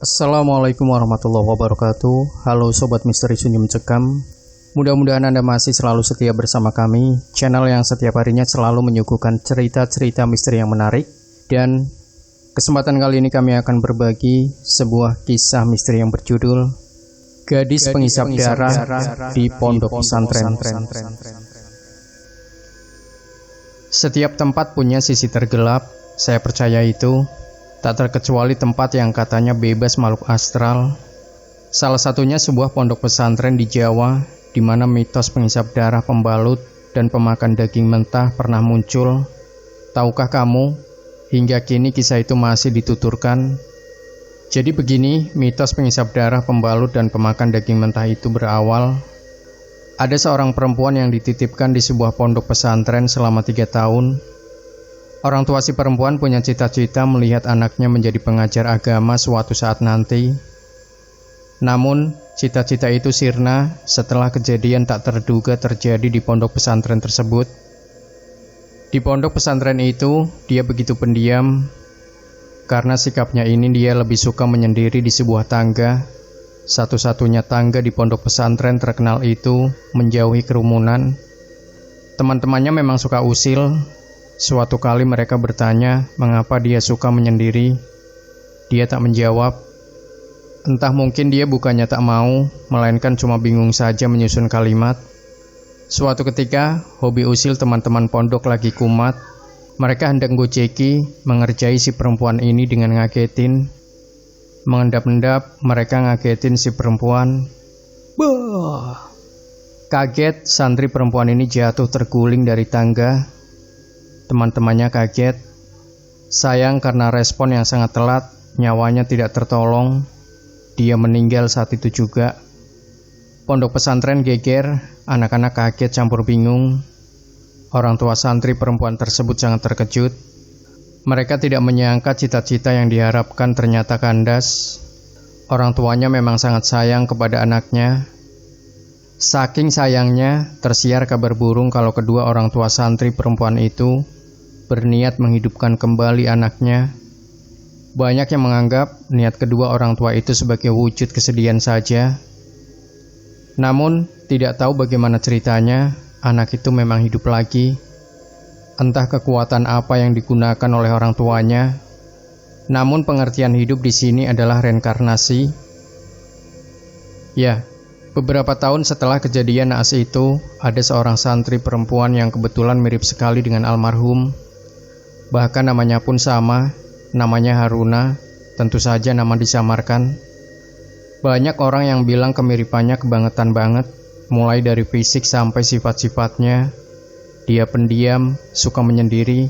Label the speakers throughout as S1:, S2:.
S1: Assalamualaikum warahmatullahi wabarakatuh. Halo Sobat Misteri Sunyi Mencekam. Mudah-mudahan Anda masih selalu setia bersama kami, channel yang setiap harinya selalu menyuguhkan cerita-cerita misteri yang menarik. Dan kesempatan kali ini kami akan berbagi sebuah kisah misteri yang berjudul Gadis Pengisap Darah di Pondok Pesantren. Setiap tempat punya sisi tergelap, saya percaya itu. Tak terkecuali tempat yang katanya bebas makhluk astral. Salah satunya sebuah pondok pesantren di Jawa, di mana mitos pengisap darah pembalut dan pemakan daging mentah pernah muncul. Tahukah kamu, hingga kini kisah itu masih dituturkan. Jadi begini, mitos pengisap darah pembalut dan pemakan daging mentah itu berawal. Ada seorang perempuan yang dititipkan di sebuah pondok pesantren selama 3 tahun. Orang tua si perempuan punya cita-cita melihat anaknya menjadi pengajar agama suatu saat nanti. Namun, cita-cita itu sirna setelah kejadian tak terduga terjadi di pondok pesantren tersebut. Di pondok pesantren itu, dia begitu pendiam. Karena sikapnya ini, dia lebih suka menyendiri di sebuah tangga. Satu-satunya tangga di pondok pesantren terkenal itu menjauhi kerumunan. Teman-temannya memang suka usil. Suatu kali mereka bertanya mengapa dia suka menyendiri. Dia tak menjawab. Entah mungkin dia bukannya tak mau, melainkan cuma bingung saja menyusun kalimat. Suatu ketika, hobi usil teman-teman pondok lagi kumat. Mereka hendak goceki mengerjai si perempuan ini dengan ngagetin. Mengendap-endap, mereka ngagetin si perempuan. Bah! Kaget, santri perempuan ini jatuh terguling dari tangga. Teman-temannya kaget. Sayang karena respon yang sangat telat, nyawanya tidak tertolong. Dia meninggal saat itu juga. Pondok pesantren geger, anak-anak kaget campur bingung. Orang tua santri perempuan tersebut sangat terkejut. Mereka tidak menyangka cita-cita yang diharapkan ternyata kandas. Orang tuanya memang sangat sayang kepada anaknya. Saking sayangnya, tersiar kabar burung kalau kedua orang tua santri perempuan itu berniat menghidupkan kembali anaknya. Banyak yang menganggap niat kedua orang tua itu sebagai wujud kesedihan saja. Namun, tidak tahu bagaimana ceritanya, anak itu memang hidup lagi. Entah kekuatan apa yang digunakan oleh orang tuanya. Namun pengertian hidup di sini adalah reinkarnasi. Ya, beberapa tahun setelah kejadian naas itu, ada seorang santri perempuan yang kebetulan mirip sekali dengan almarhum. Bahkan namanya pun sama, namanya Haruna, tentu saja nama disamarkan. Banyak orang yang bilang kemiripannya kebangetan banget, mulai dari fisik sampai sifat-sifatnya. Dia pendiam, suka menyendiri.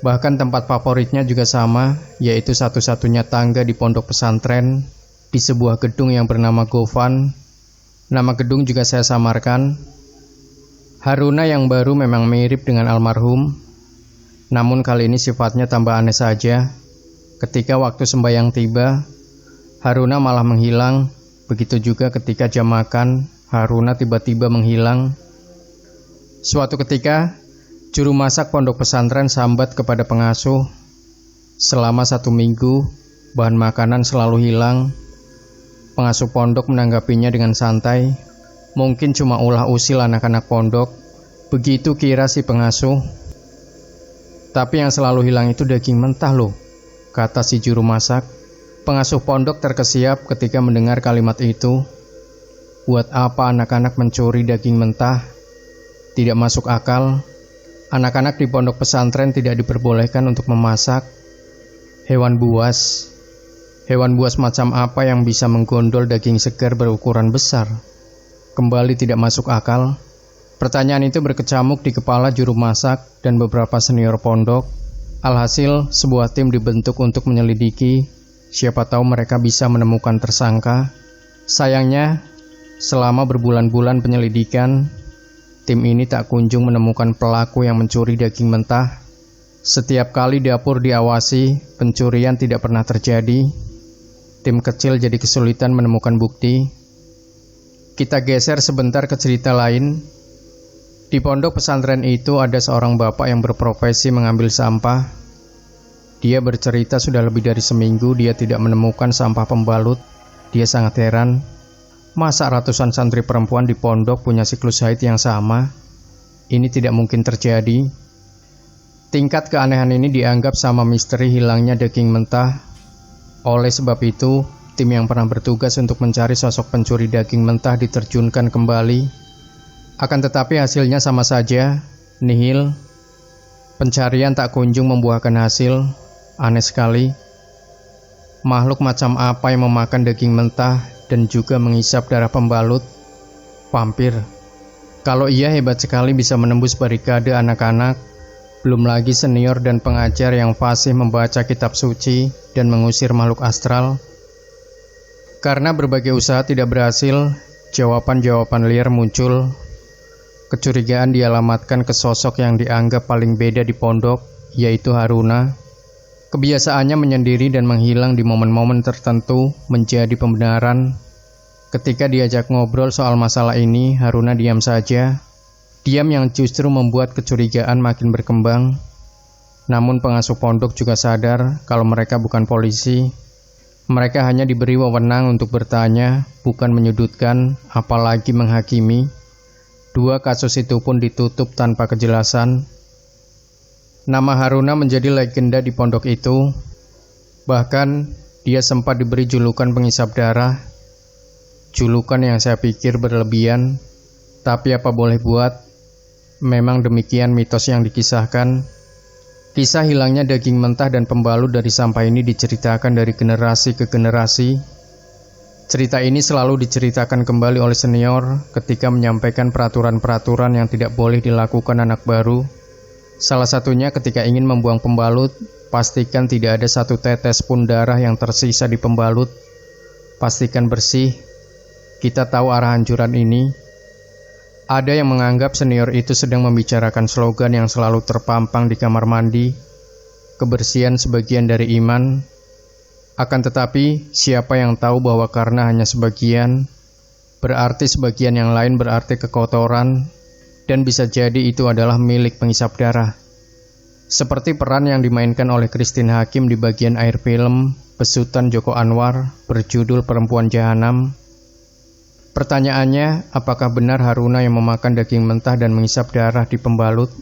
S1: Bahkan tempat favoritnya juga sama, yaitu satu-satunya tangga di pondok pesantren, di sebuah gedung yang bernama Govan. Nama gedung juga saya samarkan. Haruna yang baru memang mirip dengan almarhum. Namun kali ini sifatnya tambah aneh saja. Ketika waktu sembahyang tiba, Haruna malah menghilang. Begitu juga ketika jam makan, Haruna tiba-tiba menghilang. Suatu ketika, juru masak pondok pesantren sambat kepada pengasuh. Selama 1 minggu, bahan makanan selalu hilang. Pengasuh pondok menanggapinya dengan santai. Mungkin cuma ulah usil anak-anak pondok. Begitu kira si pengasuh. Tapi yang selalu hilang itu daging mentah loh, kata si juru masak. Pengasuh pondok terkesiap ketika mendengar kalimat itu. Buat apa anak-anak mencuri daging mentah? Tidak masuk akal. Anak-anak di pondok pesantren tidak diperbolehkan untuk memasak. Hewan buas. Hewan buas macam apa yang bisa menggondol daging segar berukuran besar? Kembali tidak masuk akal. Pertanyaan itu berkecamuk di kepala juru masak dan beberapa senior pondok. Alhasil, sebuah tim dibentuk untuk menyelidiki. Siapa tahu mereka bisa menemukan tersangka. Sayangnya, selama berbulan-bulan penyelidikan, tim ini tak kunjung menemukan pelaku yang mencuri daging mentah. Setiap kali dapur diawasi, pencurian tidak pernah terjadi. Tim kecil jadi kesulitan menemukan bukti. Kita geser sebentar ke cerita lain. Di pondok pesantren itu ada seorang bapak yang berprofesi mengambil sampah. Dia bercerita sudah lebih dari seminggu dia tidak menemukan sampah pembalut. Dia sangat heran, masa ratusan santri perempuan di pondok punya siklus haid yang sama? Ini tidak mungkin terjadi. Tingkat keanehan ini dianggap sama misteri hilangnya daging mentah. Oleh sebab itu, tim yang pernah bertugas untuk mencari sosok pencuri daging mentah diterjunkan kembali. Akan tetapi hasilnya sama saja, nihil. Pencarian tak kunjung membuahkan hasil. Aneh sekali. Makhluk macam apa yang memakan daging mentah dan juga menghisap darah pembalut? Vampir. Kalau iya, hebat sekali bisa menembus barikade anak-anak. Belum lagi senior dan pengajar yang fasih membaca kitab suci dan mengusir makhluk astral. Karena berbagai usaha tidak berhasil, jawaban-jawaban liar muncul. Kecurigaan dialamatkan ke sosok yang dianggap paling beda di pondok, yaitu Haruna. Kebiasaannya menyendiri dan menghilang di momen-momen tertentu menjadi pembenaran. Ketika diajak ngobrol soal masalah ini, Haruna diam saja. Diam yang justru membuat kecurigaan makin berkembang. Namun pengasuh pondok juga sadar kalau mereka bukan polisi. Mereka hanya diberi wewenang untuk bertanya, bukan menyudutkan, apalagi menghakimi. Dua kasus itu pun ditutup tanpa kejelasan. Nama Haruna menjadi legenda di pondok itu. Bahkan, dia sempat diberi julukan penghisap darah. Julukan yang saya pikir berlebihan. Tapi apa boleh buat? Memang demikian mitos yang dikisahkan. Kisah hilangnya daging mentah dan pembalut dari sampah ini diceritakan dari generasi ke generasi. Cerita ini selalu diceritakan kembali oleh senior ketika menyampaikan peraturan-peraturan yang tidak boleh dilakukan anak baru. Salah satunya ketika ingin membuang pembalut, pastikan tidak ada satu tetes pun darah yang tersisa di pembalut. Pastikan bersih. Kita tahu arah anjuran ini. Ada yang menganggap senior itu sedang membicarakan slogan yang selalu terpampang di kamar mandi. Kebersihan sebagian dari iman. Akan tetapi, siapa yang tahu bahwa karena hanya sebagian, berarti sebagian yang lain berarti kekotoran, dan bisa jadi itu adalah milik penghisap darah. Seperti peran yang dimainkan oleh Christine Hakim di bagian akhir film besutan Joko Anwar berjudul Perempuan Jahanam. Pertanyaannya, apakah benar Haruna yang memakan daging mentah dan menghisap darah di pembalut?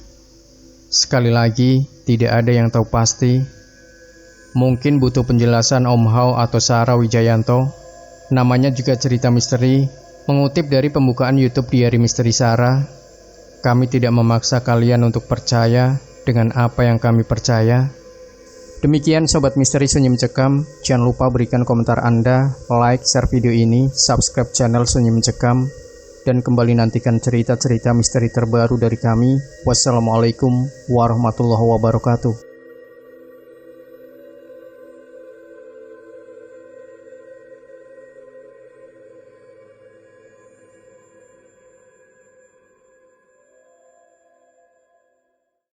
S1: Sekali lagi, tidak ada yang tahu pasti. Mungkin butuh penjelasan Om Hao atau Sarah Wijayanto. Namanya juga cerita misteri, mengutip dari pembukaan YouTube Diari Misteri Sarah. Kami tidak memaksa kalian untuk percaya dengan apa yang kami percaya. Demikian Sobat Misteri Sunyi Mencekam, jangan lupa berikan komentar Anda, like, share video ini, subscribe channel Sunyi Mencekam, dan kembali nantikan cerita-cerita misteri terbaru dari kami. Wassalamualaikum warahmatullahi wabarakatuh.